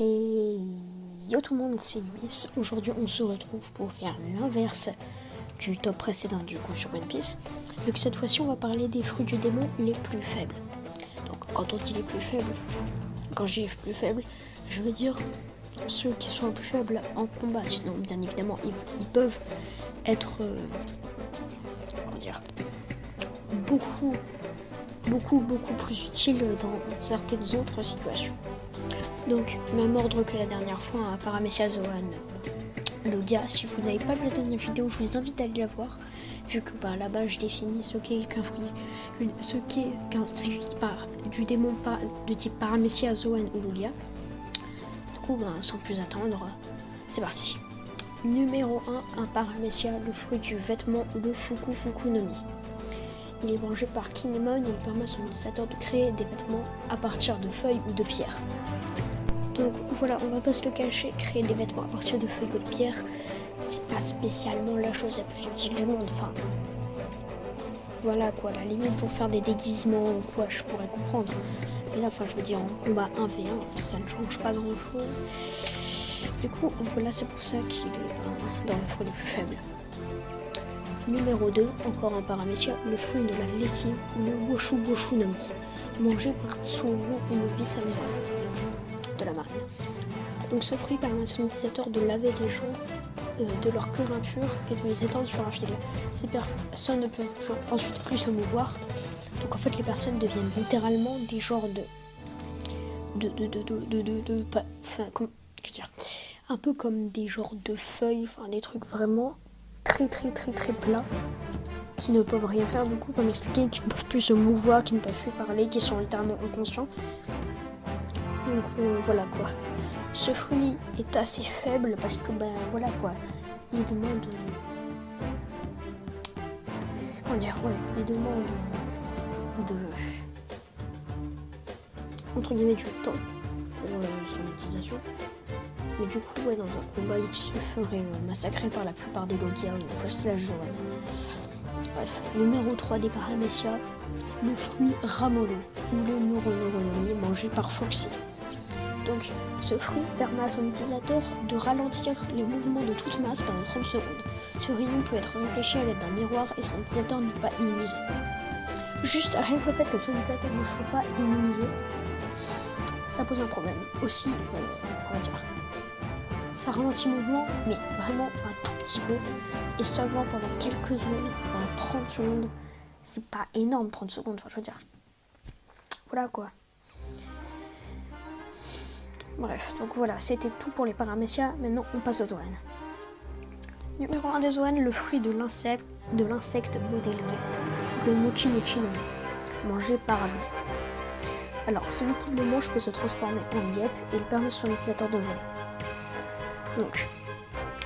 Et yo tout le monde, c'est Luis. Aujourd'hui on se retrouve pour faire l'inverse du top précédent du coup sur One Piece. Vu que cette fois-ci on va parler des fruits du démon les plus faibles. Donc quand on dit les plus faibles, quand je dis les plus faibles, je veux dire ceux qui sont les plus faibles en combat. Sinon bien évidemment ils peuvent être beaucoup plus utiles dans certaines autres situations. Donc, même ordre que la dernière fois, hein, Paramecia, Zoan, Logia. Si vous n'avez pas vu la dernière vidéo, je vous invite à aller la voir, vu que là-bas je définis ce qu'est qu'un fruit du démon de type Paramecia, Zoan ou Logia. Du coup, sans plus attendre, c'est parti. Numéro 1, un Paramecia, le fruit du vêtement, le Fuku no Mi. Il est mangé par Kinemon et il permet à son utilisateur de créer des vêtements à partir de feuilles ou de pierres. Donc voilà, on va pas se le cacher, créer des vêtements à partir de feuilles ou de pierres, c'est pas spécialement la chose la plus utile du monde. Enfin, voilà quoi, la limite pour faire des déguisements ou quoi, je pourrais comprendre. Mais là, je veux dire, en combat 1v1, ça ne change pas grand chose. Du coup, voilà, c'est pour ça qu'il est dans le fruit le plus faible. Numéro 2, encore un Paramecia, le fruit de la lessive ou le Woshu no Mi, mangé par Tsuru ou le vice-amiral de la marine. Donc ce fruit permet à son utilisateur de laver les gens de leur queue impure et de les étendre sur un fil. Ces personnes ne peuvent ensuite plus se mouvoir. Donc en fait les personnes deviennent littéralement des genres un peu comme des genres de feuilles, des trucs vraiment très plats qui ne peuvent rien faire du coup, comme expliqué, qui ne peuvent plus se mouvoir, qui ne peuvent plus parler, qui sont littéralement inconscients. Donc voilà quoi. Ce fruit est assez faible parce que voilà quoi. Il demande il demande entre guillemets du temps pour son utilisation. Mais du coup dans un combat il se ferait massacrer par la plupart des Logia ou slash Zoan. Bref, numéro 3 des Paramecia, le fruit Ramolo ou le Noro no Mi mangé par Foxy. Donc, ce fruit permet à son utilisateur de ralentir les mouvements de toute masse pendant 30 secondes. Ce rayon peut être réfléchi à l'aide d'un miroir et son utilisateur n'est pas immunisé. Juste rien que le fait que son utilisateur ne soit pas immunisé, ça pose un problème. Aussi, ça ralentit le mouvement, mais vraiment un tout petit peu, et seulement pendant quelques secondes, pendant 30 secondes. C'est pas énorme 30 secondes, je veux dire. Voilà quoi. Bref, donc voilà, c'était tout pour les Paramecia. Maintenant, on passe aux Zoan. Numéro 1 des Zoan, le fruit de l'insecte modèle guêpe, le Mochi no Mi, mangé par Abi. Alors, celui qui le mange peut se transformer en guêpe et il permet à son utilisateur de voler. Donc,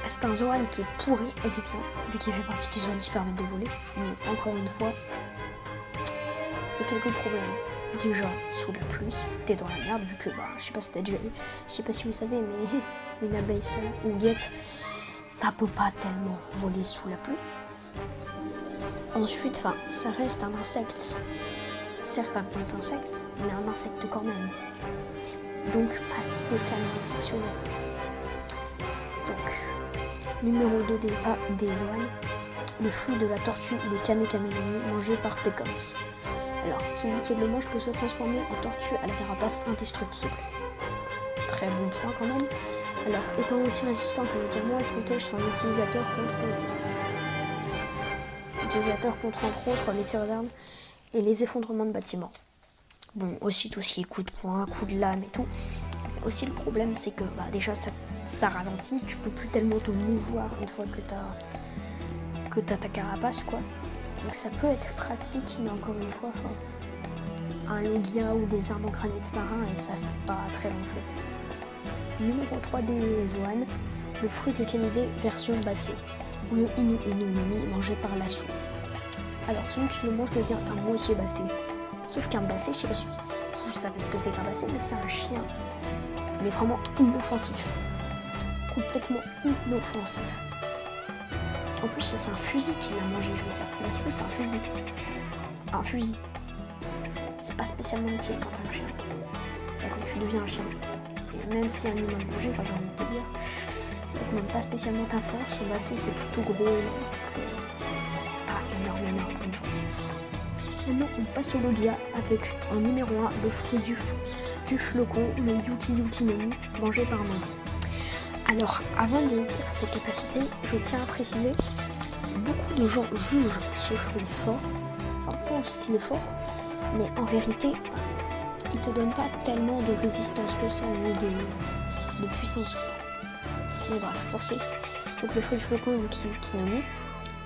c'est un Zoan qui est pourri et de bien, vu qu'il fait partie des Zoan qui permettent de voler. Mais encore une fois, il y a quelques problèmes. Déjà, sous la pluie, t'es dans la merde, vu que, je sais pas si t'as déjà vu, je sais pas si vous savez, mais une abeille, une guêpe, ça peut pas tellement voler sous la pluie. Ensuite, ça reste un insecte. Certes, un petit insecte, mais un insecte quand même. C'est donc pas spécialement exceptionnel. Donc, numéro 2 des Zoan, le fruit de la tortue, le Kame no Mi, mangé par Pecoms. Alors, celui qui le mange peut se transformer en tortue à la carapace indestructible. Très bon point quand même. Alors, étant aussi résistant que le diamant, il protège son utilisateur contre entre autres les tirs d'armes et les effondrements de bâtiments. Bon, aussi tout ce qui est coup de poing, coup de lame et tout. Aussi le problème c'est que déjà ça ralentit, tu peux plus tellement te mouvoir une fois que t'as ta carapace quoi. Donc ça peut être pratique, mais encore une fois, un Logia ou des armes en granit marin et ça fait pas très long feu. Numéro 3 des Zoan, le fruit de Kanide version bassée, ou le Inu no Mi mangé par Lasso. Alors celui qui le mange devient un moitié bassé. Sauf qu'un bassé, je sais pas si vous savez ce que c'est qu'un bassé, mais c'est un chien. Mais vraiment inoffensif. Complètement inoffensif. En plus, c'est un fusil qu'il a mangé, je veux dire. Lasso, c'est un fusil. Un fusil. C'est pas spécialement utile quand t'as un chien. Quand tu deviens un chien. même si un humain bouge, enfin j'ai envie de te dire, ça ne demande pas spécialement ta force, bah si c'est plutôt gros, donc pas énorme comme fois. Maintenant on passe au Logia avec en numéro 1 le fruit du flocon, le Yuki Yuki no Mi, mangé par maman. Alors avant de dire ses capacités, je tiens à préciser, beaucoup de gens jugent ce fruit fort, enfin pensent qu'il est fort, mais en vérité, il te donne pas tellement de résistance que ça, ni de puissance. Mais bref, pour ça, donc le fruit du flocon Yuki Yuki no Mi,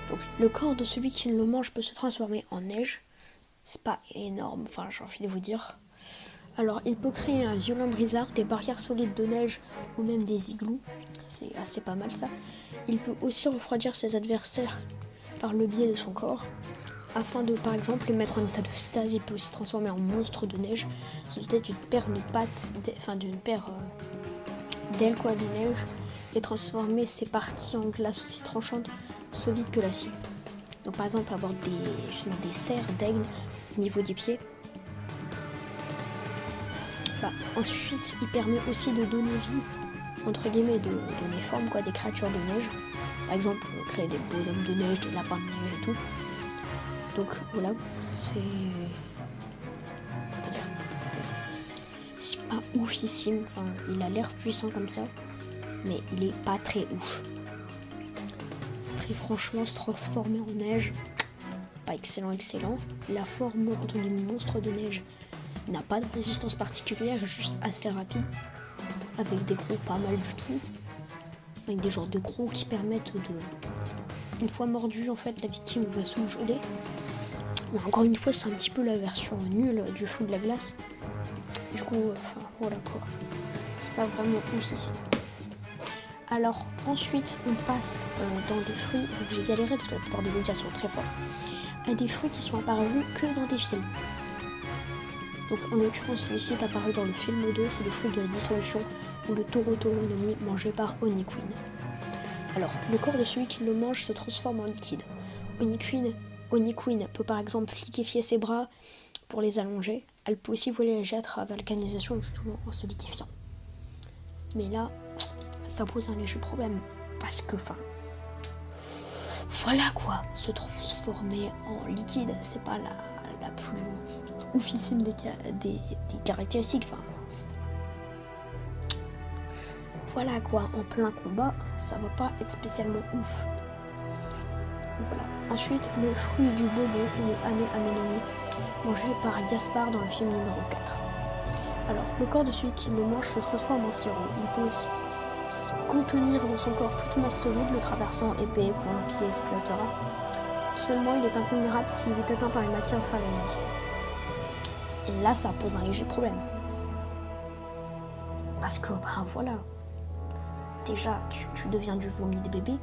donc le corps de celui qui le mange peut se transformer en neige. C'est pas énorme, enfin j'ai envie de vous dire. Alors il peut créer un violent brisard, des barrières solides de neige ou même des igloos. C'est assez pas mal ça. Il peut aussi refroidir ses adversaires par le biais de son corps. Afin de, par exemple, les mettre en état de stase, il peut aussi se transformer en monstre de neige, se doter d'une paire de pattes, d'une paire d'ailes de neige, et transformer ses parties en glace aussi tranchantes, solides que l'acier. Donc par exemple, avoir des serres d'aigle au niveau des pieds. Ensuite, il permet aussi de donner vie, entre guillemets, de donner forme à des créatures de neige. Par exemple, créer des bonhommes de neige, des lapins de neige et tout. Donc voilà, c'est pas oufissime, enfin, il a l'air puissant comme ça, mais il est pas très ouf. Très franchement, se transformer en neige, pas excellent. La forme entre les monstres de neige n'a pas de résistance particulière, juste assez rapide, avec des crocs pas mal du tout, avec des genres de crocs qui permettent de... Une fois mordu, en fait, la victime va sous-geler. Mais encore une fois, c'est un petit peu la version nulle du fou de la glace. Du coup, voilà quoi. C'est pas vraiment ouf ici. Alors, ensuite, on passe dans des fruits. Donc, j'ai galéré parce que la plupart des Logia sont très forts. À des fruits qui sont apparus que dans des films. Donc, en l'occurrence, celui-ci est apparu dans le film 2, c'est le fruit de la dissolution ou le Toro Toro no Mi mangé par Oni Queen. Alors, le corps de celui qui le mange se transforme en liquide. Oni Queen peut par exemple liquéfier ses bras pour les allonger. Elle peut aussi voyager à travers la canalisation justement en se liquéfiant. Mais là, ça pose un léger problème. Parce que, voilà quoi, se transformer en liquide, c'est pas la plus oufissime des caractéristiques. Voilà quoi, en plein combat, ça va pas être spécialement ouf. Voilà. Ensuite, le fruit du bobo ou Ame Ame no Mi, mangé par Gaspard dans le film numéro 4. Alors, le corps de celui qui le mange se transforme en sirop. Il peut aussi contenir dans son corps toute masse solide, le traversant épée, poing, pied, etc. Seulement, il est invulnérable s'il est atteint par une matière farineuse. Et là, ça pose un léger problème. Parce que, voilà. Déjà, tu deviens du vomi de bébé,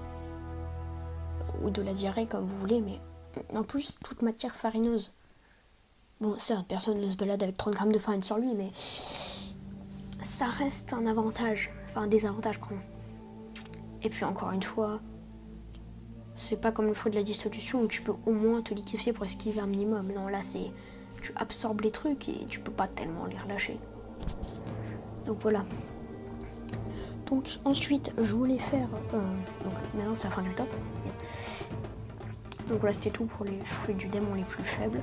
ou de la diarrhée comme vous voulez, mais en plus, toute matière farineuse. Bon, ça, personne ne se balade avec 30 grammes de farine sur lui, mais ça reste un avantage, un désavantage, pardon. Et puis encore une fois, c'est pas comme le fruit de la dissolution où tu peux au moins te liquéfier pour esquiver un minimum. Non, là, tu absorbes les trucs et tu peux pas tellement les relâcher. Donc voilà. Donc ensuite, je voulais faire... donc maintenant, c'est la fin du top. Donc voilà, c'était tout pour les fruits du démon les plus faibles.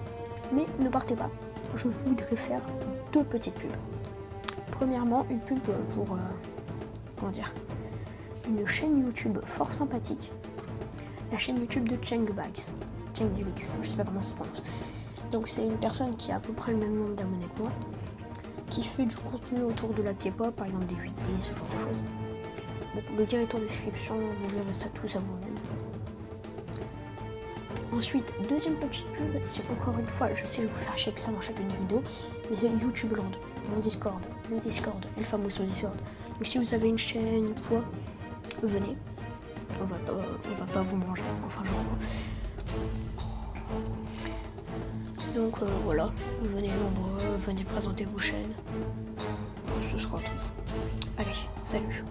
Mais ne partez pas, je voudrais faire 2 petites pubs. Premièrement, une pub pour... une chaîne YouTube fort sympathique. La chaîne YouTube de Chengbax. Chengbax, je sais pas comment ça se prononce. Donc c'est une personne qui a à peu près le même nombre d'abonnés que moi, qui fait du contenu autour de la K-pop, par exemple des 8D, ce genre de choses. Donc le lien est en description, vous verrez ça tous à vous-même. Ensuite, deuxième petite pub, c'est encore une fois, je sais, je vais vous faire chier que ça dans chacune des vidéos, mais c'est YouTube Land, mon Discord, le Discord, El Famoso Discord. Donc si vous avez une chaîne ou quoi, venez, on va pas vous manger, enfin genre. Donc voilà, venez nombreux, venez présenter vos chaînes, ce sera tout. Allez, salut.